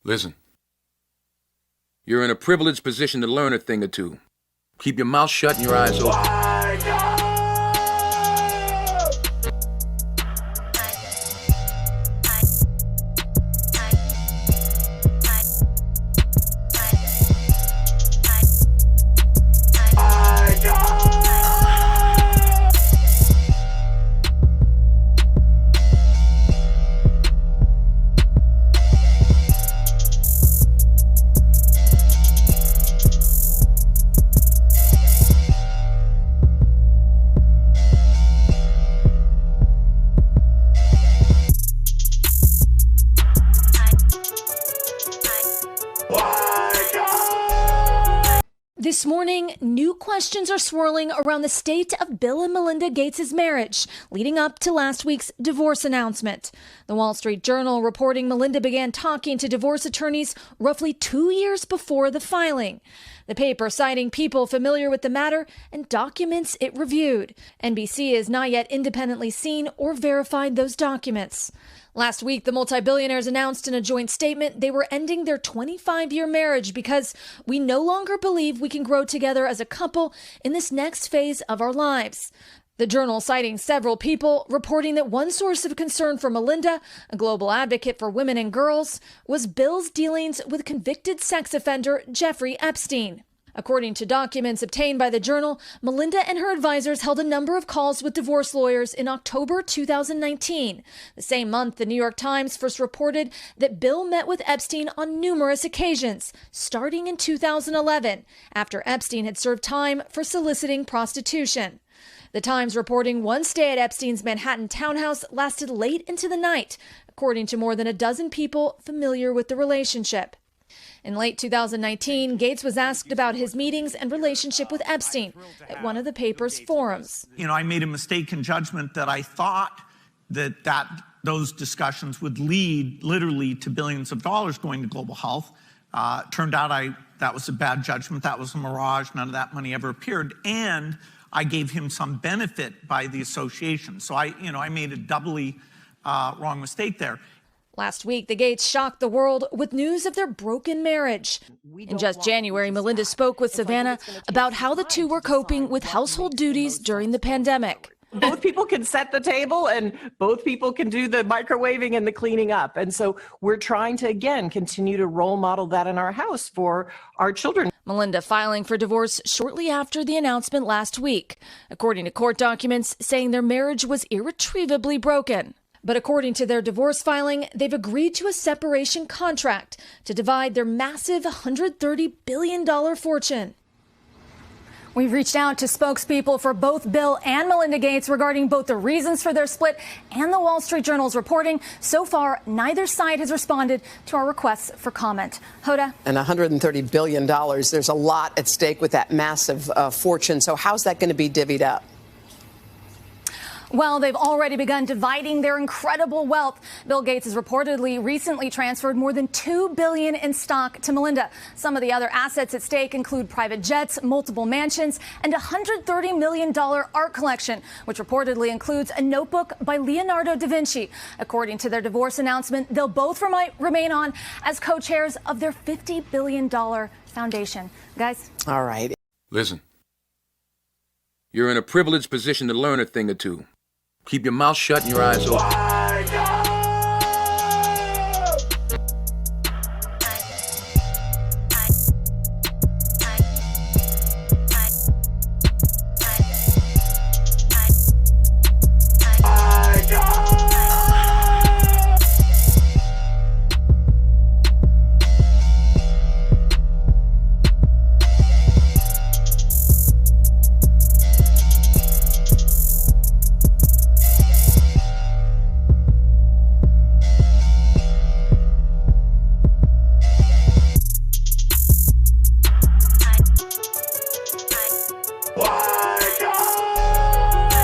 Listen. You're in a privileged position to learn a thing or two. Keep your mouth shut and your eyes open. This morning, new questions are swirling around the state of Bill and Melinda Gates' marriage, leading up to last week's divorce announcement. The Wall Street Journal reporting Melinda began talking to divorce attorneys roughly 2 years before the filing. The paper citing people familiar with the matter and documents it reviewed. NBC has not yet independently seen or verified those documents. Last week, the multi-billionaires announced in a joint statement they were ending their 25-year marriage because we no longer believe we can grow together as a couple in this next phase of our lives. The Journal citing several people reporting that one source of concern for Melinda, a global advocate for women and girls, was Bill's dealings with convicted sex offender Jeffrey Epstein. According to documents obtained by the Journal, Melinda and her advisors held a number of calls with divorce lawyers in October 2019. The same month, the New York Times first reported that Bill met with Epstein on numerous occasions, starting in 2011, after Epstein had served time for soliciting prostitution. The Times reporting one stay at Epstein's Manhattan townhouse lasted late into the night, according to more than a dozen people familiar with the relationship. In late 2019, Gates was asked about his meetings and relationship with Epstein at one of the paper's forums. I made a mistaken judgment that I thought that those discussions would lead literally to billions of dollars going to global health. Turned out that was a bad judgment. That was a mirage. None of that money ever appeared. And I gave him some benefit by the association. So I made a doubly wrong mistake there. Last week, the Gates shocked the world with news of their broken marriage. In just January, Melinda spoke with Savannah about how the two were coping with household duties during the pandemic. Both people can set the table and both people can do the microwaving and the cleaning up. And so we're trying to, again, continue to role model that in our house for our children. Melinda filing for divorce shortly after the announcement last week, according to court documents saying their marriage was irretrievably broken. But according to their divorce filing, they've agreed to a separation contract to divide their massive $130 billion fortune. We've reached out to spokespeople for both Bill and Melinda Gates regarding both the reasons for their split and the Wall Street Journal's reporting. So far, neither side has responded to our requests for comment. Hoda? And $130 billion, there's a lot at stake with that massive fortune. So how's that going to be divvied up? Well, they've already begun dividing their incredible wealth. Bill Gates has reportedly recently transferred more than $2 billion in stock to Melinda. Some of the other assets at stake include private jets, multiple mansions, and a $130 million art collection, which reportedly includes a notebook by Leonardo da Vinci. According to their divorce announcement, they'll both remain on as co-chairs of their $50 billion foundation. Guys? All right. Listen. You're in a privileged position to learn a thing or two. Keep your mouth shut and your eyes open.